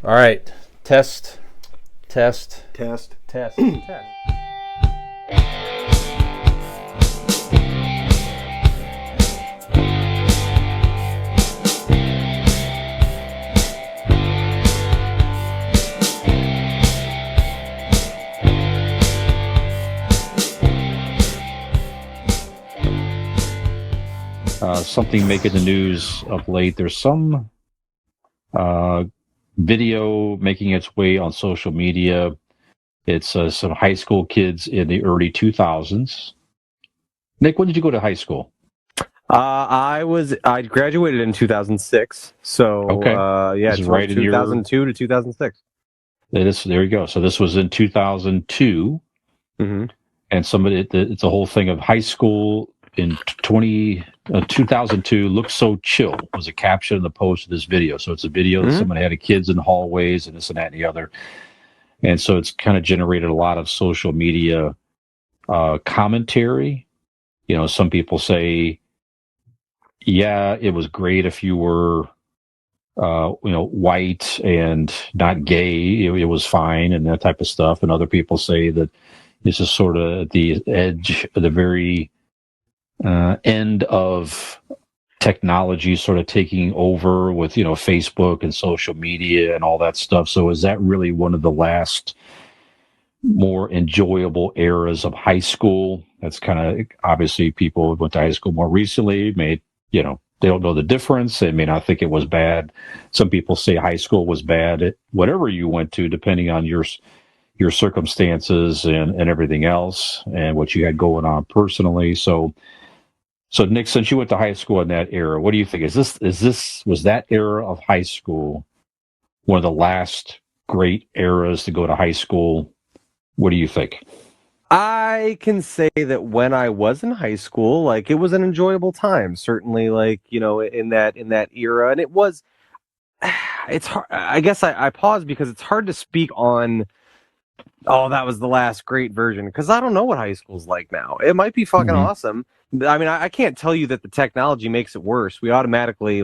All right. Test, test, Test. test, test. Something making the news of late. There's some uh, video making its way on social media. It's some high school kids in the early 2000s. Nick, when did you go to high school? I graduated in 2006. So, Okay. yeah, This is right in your 2002 to 2006. There you go. So this was in 2002, Mm-hmm. and it's a whole thing of high school in 2002 looks so chill was a caption in the post of this video. So it's a video that Mm-hmm. someone had of kids in hallways and this and that and the other. And so it's kind of generated a lot of social media commentary. You know, some people say, yeah, it was great if you were, white and not gay. It was fine and that type of stuff. And other people say that this is sort of at the edge, the very end of technology sort of taking over with, Facebook and social media and all that stuff. So is that really one of the last more enjoyable eras of high school? That's kind of obviously people who went to high school more recently they don't know the difference. They may not think it was bad. Some people say high school was bad. Whatever you went to, depending on your circumstances and everything else and what you had going on personally. So Nick, since you went to high school in that era, what do you think? Was that era of high school one of the last great eras to go to high school? What do you think? I can say that when I was in high school, like it was an enjoyable time. Certainly, like in that era, and it was. It's hard. I guess I pause because it's hard to speak on. Oh, that was the last great version because I don't know what high school's like now. It might be fucking Mm-hmm. awesome. I mean, I can't tell you that the technology makes it worse. We automatically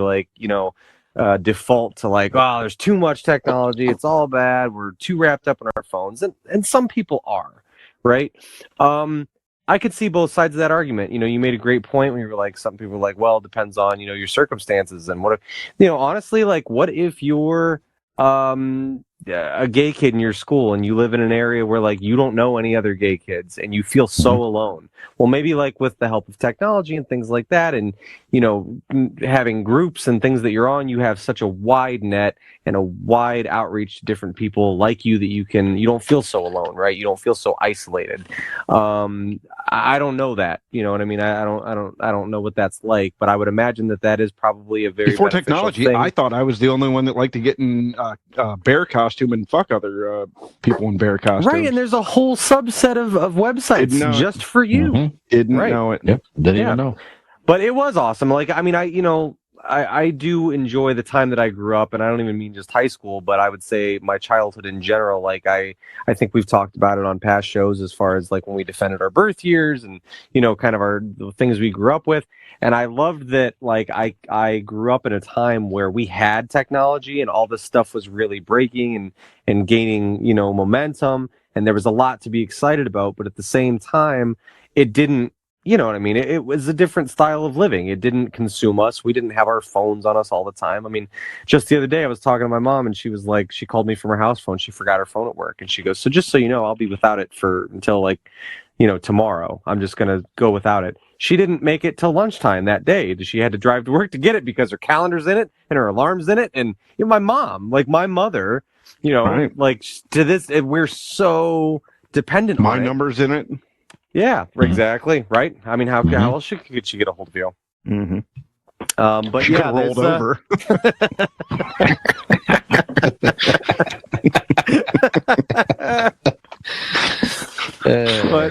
default to like, oh, there's too much technology. It's all bad. We're too wrapped up in our phones, and some people are, right? Um, I could see both sides of that argument. You made a great point when you were like, some people are like, well, it depends on your circumstances and what if, honestly, like, what if you're a gay kid in your school and you live in an area where like you don't know any other gay kids and you feel so alone. Well, maybe like with the help of technology and things like that and having groups and things that you're on, you have such a wide net and a wide outreach to different people like you that you don't feel so alone, right? You don't feel so isolated. I don't know that, you know what I mean? I don't know what that's like, but I would imagine that is probably a very Before beneficial technology, thing. I thought I was the only one that liked to get in bear costume and fuck other people in bear costumes. Right, and there's a whole subset of websites just for you. Mm-hmm. Didn't Right. know it. Yep. Didn't even know. But it was awesome. Like, I mean, I do enjoy the time that I grew up, and I don't even mean just high school, but I would say my childhood in general. Like, I think we've talked about it on past shows as far as like when we defended our birth years and kind of the things we grew up with. And I loved that. Like, I grew up in a time where we had technology and all this stuff was really breaking and gaining momentum, and there was a lot to be excited about. But at the same time, it didn't. You know what I mean? It was a different style of living. It didn't consume us. We didn't have our phones on us all the time. I mean, just the other day I was talking to my mom and she was like, she called me from her house phone. She forgot her phone at work. And she goes, so just so you know, I'll be without it until like, tomorrow. I'm just going to go without it. She didn't make it till lunchtime that day. She had to drive to work to get it because her calendar's in it and her alarm's in it. And my mom, like my mother, Right. like to this, we're so dependent My on it. number's in it. Yeah, exactly. Right. I mean, how else could she get a hold of you? Mm-hmm. But She yeah, rolled over.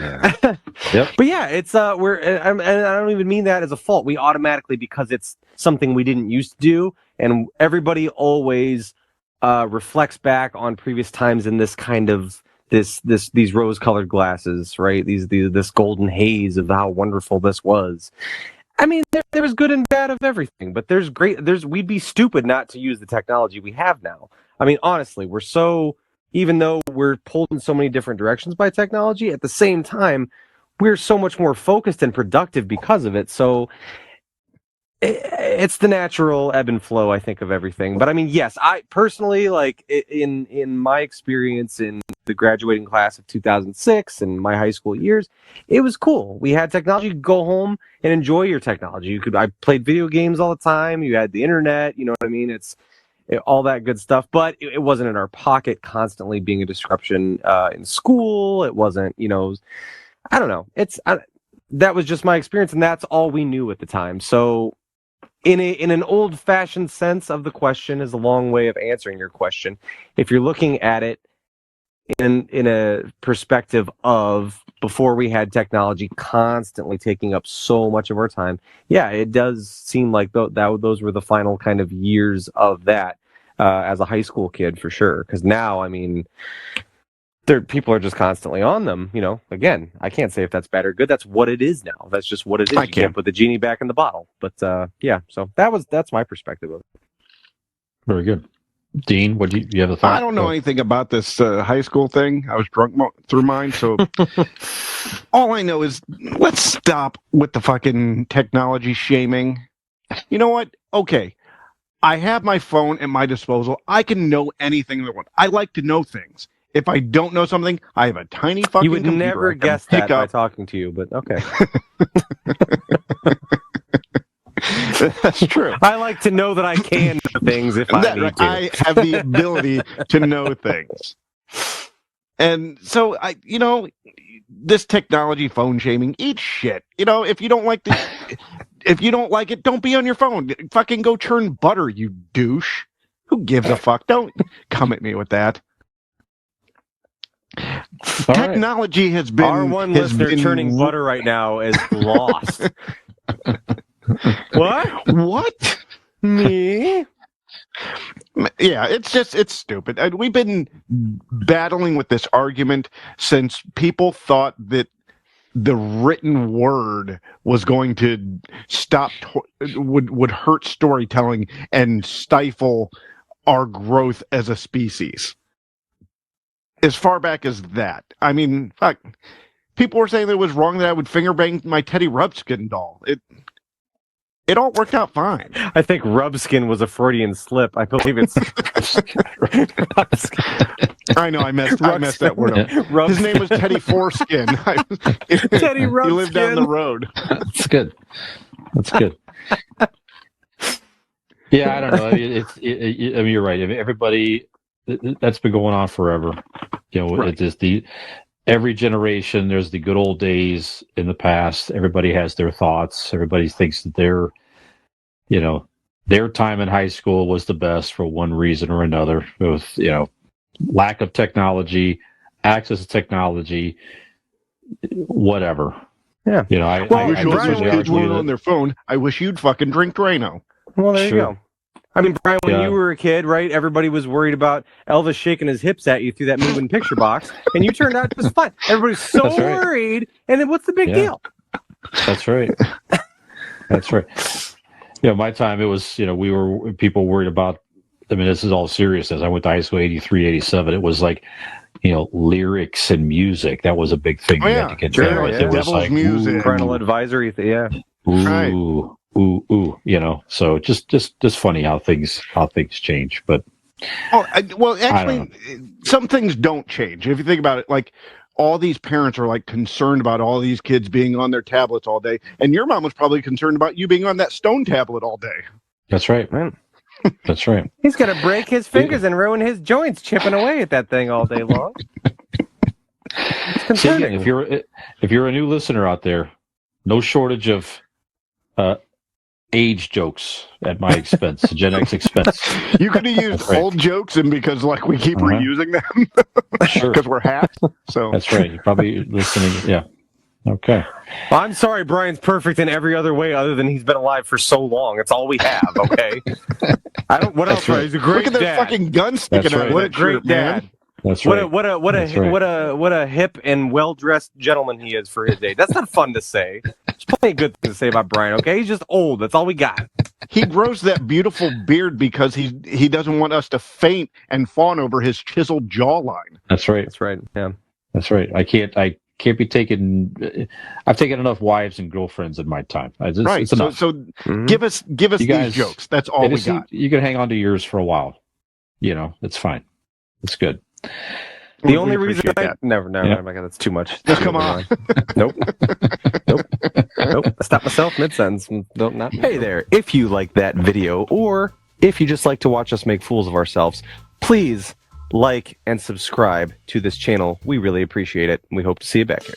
But yeah, it's and I don't even mean that as a fault. We automatically, because it's something we didn't used to do, and everybody always reflects back on previous times in this kind of these rose-colored glasses, right? This golden haze of how wonderful this was. I mean, there was good and bad of everything, but we'd be stupid not to use the technology we have now. I mean, honestly, even though we're pulled in so many different directions by technology, at the same time, we're so much more focused and productive because of it. So it's the natural ebb and flow, I think, of everything. But I mean, yes, I personally, like, in my experience in the graduating class of 2006 and my high school years, it was cool. We had technology. You could go home and enjoy your technology. I played video games all the time. You had the internet. You know what I mean? All that good stuff. But it wasn't in our pocket constantly being a disruption in school. It wasn't, I don't know. That was just my experience, and that's all we knew at the time. So in an old-fashioned sense of the question is a long way of answering your question. If you're looking at it in a perspective of before we had technology constantly taking up so much of our time, yeah, it does seem like those were the final kind of years of that as a high school kid, for sure. Because now, I mean, people are just constantly on them. Again, I can't say if that's bad or good. That's what it is now. That's just what it is. You can't put the genie back in the bottle. But yeah, so that's my perspective of it. Very good. Dean, what do you have a thought? I don't know anything about this high school thing. I was drunk through mine, so all I know is let's stop with the fucking technology shaming. You know what? Okay. I have my phone at my disposal. I can know anything in the world. I like to know things. If I don't know something, I have a tiny fucking You would computer never guess that by talking to you, but okay. That's true. I like to know that I can know things if I need to. I have the ability to know things. And so this technology phone shaming, eat shit. If you don't like it, don't be on your phone. Fucking go churn butter, you douche. Who gives a fuck? Don't come at me with that. Technology has been... Our one listener churning butter right now is lost. What? Me? Yeah, it's stupid. We've been battling with this argument since people thought that the written word was going to would hurt storytelling and stifle our growth as a species. As far back as that. I mean, fuck. People were saying that it was wrong that I would finger bang my Teddy Ruxpin doll. It all worked out fine. I think Rubskin was a Freudian slip. I believe it's... I know, I messed that word up. His name was Teddy Foreskin. Teddy Rubskin. He lived down the road. That's good. Yeah, I don't know. I mean, you're right. I mean, everybody... That's been going on forever. Right. It's just every generation, there's the good old days in the past. Everybody has their thoughts. Everybody thinks that their time in high school was the best for one reason or another. It was, lack of technology, access to technology, whatever. Yeah. I wish all those kids weren't on their phone. I wish you'd fucking drink Drano. Well, there you go. I mean, Brian, when you were a kid, right, everybody was worried about Elvis shaking his hips at you through that moving picture box, and you turned out just fine. Everybody's so worried, and then what's the big deal? That's right. That's right. My time, it was, people worried about, I mean, this is all seriousness. I went to high school 83, 87. It was like, lyrics and music. That was a big thing. Oh, yeah. It was Devil's like, music. Parental advisory, yeah. Ooh, ooh, so just funny how things change, but actually some things don't change. If you think about it, like all these parents are like concerned about all these kids being on their tablets all day, and your mom was probably concerned about you being on that stone tablet all day. That's right, man. That's right. He's gonna break his fingers and ruin his joints chipping away at that thing all day long. It's concerning. See, if you're a new listener out there, no shortage of age jokes at my expense, Gen X expense. You could have used old jokes, and because we keep reusing them, sure, because we're hacks. So that's right. You're probably listening. Yeah. Okay. Well, I'm sorry, Brian's perfect in every other way other than he's been alive for so long. It's all we have. Okay. What else? Right. He's a great dad. Look at that fucking gun sticking out. What a great dad. Man. That's right. What a hip and well dressed gentleman he is for his age. That's not fun to say. There's plenty of good things to say about Brian. Okay, he's just old. That's all we got. He grows that beautiful beard because he doesn't want us to faint and fawn over his chiseled jawline. That's right. That's right. Yeah. That's right. I can't be taken. I've taken enough wives and girlfriends in my time. Right. It's enough. So Mhm. give us You these guys- jokes. That's all we got. You can hang on to yours for a while. It's fine. It's good. The We only reason appreciate I that. never, Yeah. my God, that's too much. Come on. Nope. I stopped myself mid-sentence. Hey there, if you like that video, or if you just like to watch us make fools of ourselves, please like and subscribe to this channel. We really appreciate it. We hope to see you back here.